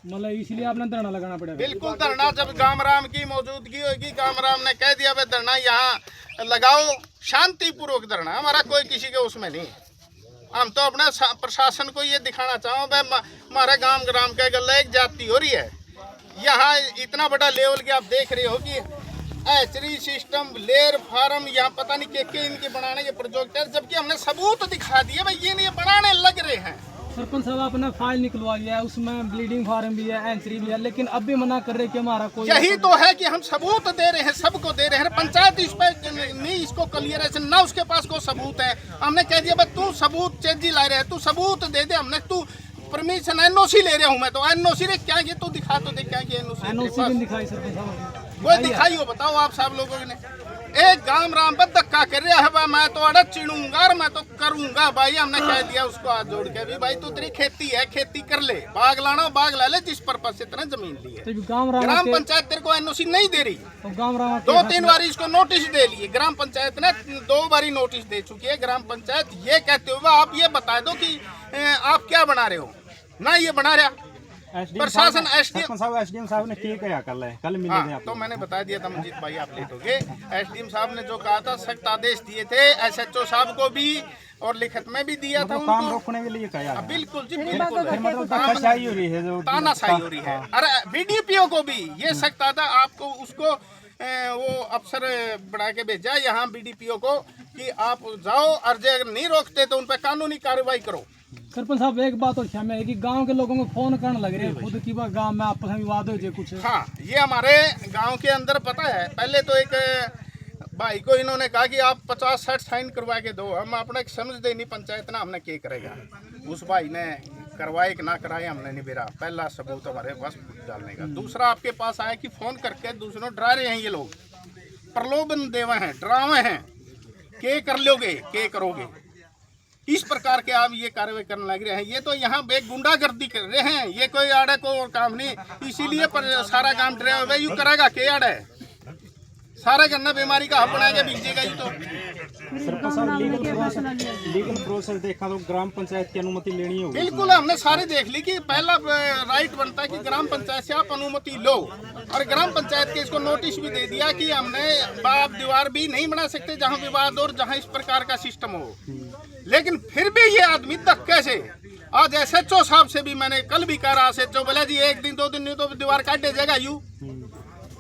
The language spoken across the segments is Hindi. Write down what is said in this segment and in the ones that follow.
मतलब इसलिए आपने धरना लगाना पड़ेगा। बिल्कुल धरना, जब गामराम की मौजूदगी होगी, गामराम ने कह दिया भाई धरना यहाँ लगाओ, शांतिपूर्वक धरना, हमारा कोई किसी के उसमें नहीं। हम तो अपने प्रशासन को ये दिखाना चाहो भाई हमारे गांव ग्राम के गले एक जाति हो रही है। यहाँ इतना बड़ा लेवल के आप देख रहे हो कि एचरी सिस्टम, लेयर फार्म, यहाँ पता नहीं के इनके बनाने के प्रोजेक्ट है, जबकि हमने सबूत दिखा दिए भाई ये नहीं बनाने लग रहे हैं। सरपंच साहब आपने फाइल निकलवा लिया है, उसमें ब्लीडिंग फार्म भी है, एंट्री भी है, लेकिन अब भी मना कर रहे कि हमारा कोई। यही तो है कि हम सबूत दे रहे हैं, सबको दे रहे हैं, पंचायत इस पे नहीं, इसको क्लियरेशन ना उसके पास कोई सबूत है। हमने कह दिया भाई तू सबूत चेंजी ला रहे है, तू सबूत दे दे, हमने तू परमिशन एनओसी ले रहा हूँ मैं, तो एनओसी रे क्या ये तो दिखा, तो दे क्या एनओसी भी दिखाई सरपंच साहब, वो दिखाई हो, बताओ आप सब लोगों ने। एक गांव राम पर धक्का कर रहा है, मैं तो अड़ा चिड़ूंगा और मैं तो करूंगा भाई। हमने कह दिया उसको हाथ जोड़ के भी भाई तू तेरी खेती है, खेती कर ले, बाग लाना बाग ला ले, जिस पर्पज से तेने जमीन ली है। तो ग्राम पंचायत तेरे को एनओसी नहीं दे रही, तो गांव 2-3 बार इसको नोटिस दे लिए, ग्राम पंचायत ने 2 बारी नोटिस दे चुकी है। ग्राम पंचायत ये कहते हुए आप ये बता दो कि आप क्या बना रहे हो, ना ये बना रहा प्रशासन। एसडीएम साहब ने क्या कल मिले थे, तो मैंने बता दिया था मंजीत भाई, आप लेट हो गए। एसडीएम साहब ने जो कहा था सख्त आदेश दिए थे, एसएचओ साहब को भी और लिखित में भी दिया था, काम रोकने के लिए कहा। बिल्कुल जी बिल्कुल, तानाशाही हो रही है, तानाशाही हो रही है। अरे बीडीपीओ को भी ये सख्त आता, आपको उसको वो अफसर बढ़ा के भेजा यहाँ बीडीपीओ को कि आप जाओ और अगर नहीं रोकते तो उन पर कानूनी कार्रवाई करो। सरपंच साहब एक बात और क्षमा है कि गांव के लोगों को फोन करने लग रहे हैं खुद की बात, गांव में आपस में विवाद हो जाए कुछ। हाँ, ये हमारे गांव के अंदर पता है, पहले तो एक भाई को इन्होंने कहा कि आप 50-60 साइन करवा के दो, हम अपने समझते नहीं पंचायत ना हमने क्या करेगा। उस भाई ने करवाए कि ना कराए हमने नहीं बेरा, पहला सबूत हमारे पास डालने का। दूसरा आपके पास आया कि फोन करके दूसरों डरा रहे हैं, ये लोग प्रलोभन देवे हैं, डरावे हैं, के कर लोगे के करोगे, इस प्रकार के आप ये कार्रवाई करने लग रहे हैं। ये तो यहाँ एक गुंडागर्दी कर रहे हैं, ये कोई आड़े को और काम नहीं, इसीलिए पर सारा काम ड्राइवर यू करेगा के आड़े सारे करना बीमारी का अपना के बीजेगा ही। तो लीगल प्रोसेस देखा तो ग्राम पंचायत की अनुमति लेनी होगी। बिल्कुल, हमने सारे देख ली कि पहला राइट बनता है कि ग्राम पंचायत से आप अनुमति लो, और ग्राम पंचायत के इसको नोटिस भी दे दिया कि हमने बाप दीवार भी नहीं बना सकते जहाँ विवाद और जहाँ इस प्रकार का सिस्टम हो। लेकिन फिर भी ये आदमी धक्के से, आज एसएचओ साहब से भी मैंने कल भी कह रहा, एसएचओ बोला जी 1 दिन 2 दिन नहीं तो दीवार काट दे जाएगा यू,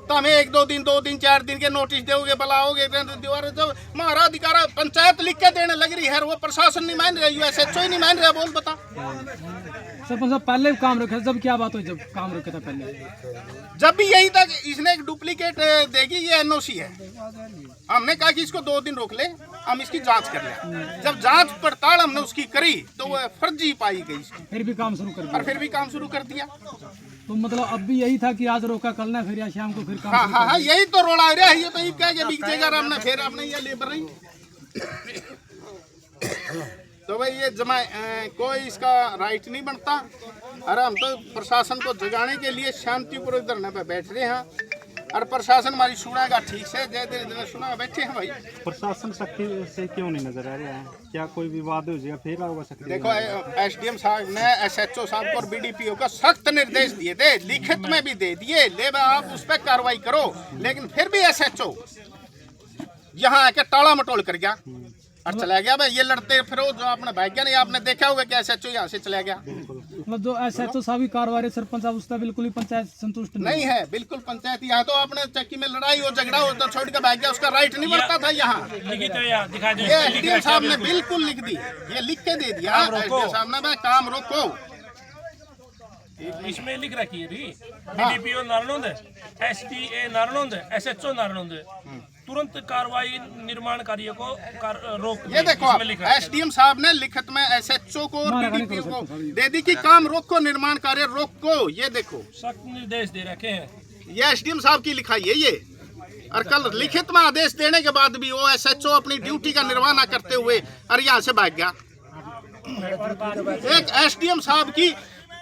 तो हमें 1-2 दिन 4 दिन के नोटिस दोगे, बुलाओगे दीवार। जब हमारा अधिकार पंचायत लिख के देने लग रही है, वो प्रशासन नहीं मान रहा, एसएचओ ही नहीं मान रहा, बोल बता। सरपंच साहब पहले भी काम रखे, जब क्या बात हुई जब काम रखे था पहले, जब भी यही था कि इसने एक डुप्लीकेट देगी, ये एनओसी है। हमने कहा कि इसको 2 दिन रोक ले, हम इसकी जांच कर लें। जब जांच पड़ताल हमने उसकी करी तो वो फर्जी पाई गई इसकी, फिर भी काम शुरू कर दिया। और फिर भी काम शुरू कर दिया। तो मतलब अब भी यही था कि आज रोका कल ना, फिर या शाम को फिर काम हाँ शुरू हाँ कर हाँ, यही तो रोड़ा रहा है। ये तो क्या बिक जाएगा, हमने फिर अपने ये लेबर रही। तो भाई ये जमा कोई इसका राइट नहीं बनता। अरे हम तो प्रशासन को जगाने के लिए शांतिपूर्वक धरने पे बैठ रहे हैं, और प्रशासन हमारी सुनेगा ठीक से, जैसे दिन सुना बैठे हैं भाई। प्रशासन सख्ती से क्यों नहीं नजर आ रहा है? क्या कोई विवाद हो जाएगा फिर होगा सख्ती? देखो एसडीएम साहब ने एसएचओ साहब को और बीडीपीओ को सख्त निर्देश दिए थे, लिखित में भी दे दिए, ले आप उस पर कार्रवाई करो। लेकिन फिर भी एसएचओ यहाँ आके टाला मटोल कर गया और चला गया। भाई ये लड़ते फिर जो आपने भाई क्या नहीं, आपने देखा होगा कि एसएचओ यहाँ से चला गया। मतलब जो एसएचओ साहब की कार्रवाई सरपंच साहब उसका बिल्कुल ही पंचायत संतुष्ट नहीं है। बिल्कुल पंचायत यहाँ तो आपने चक्की में लड़ाई हो झगड़ा हो तो छोड़ के भाग गया, उसका राइट नहीं बनता था यहाँ। ये एसडीएम साहब ने बिल्कुल लिख दी, ये लिख के दे दिया एसडीएम साहब ने, काम रोको। इसमें लिख रखी है BDPO Narnaund, SDA Narnaund, SHO Narnaund, तुरंत कार्रवाई निर्माण कार्य को रोक। ये देखो एसडीएम साहब ने लिखित में एसएचओ को और बीडीपीओ को दे दी कि काम रोको, निर्माण कार्य रोको। ये देखो सख्त निर्देश दे रखे हैं, ये एसडीएम साहब की लिखाई है ये। और कल लिखित में आदेश देने के बाद भी वो एसएचओ अपनी ड्यूटी का निर्वाह न करते हुए और यहाँ से भाग गया। एक एसडीएम साहब की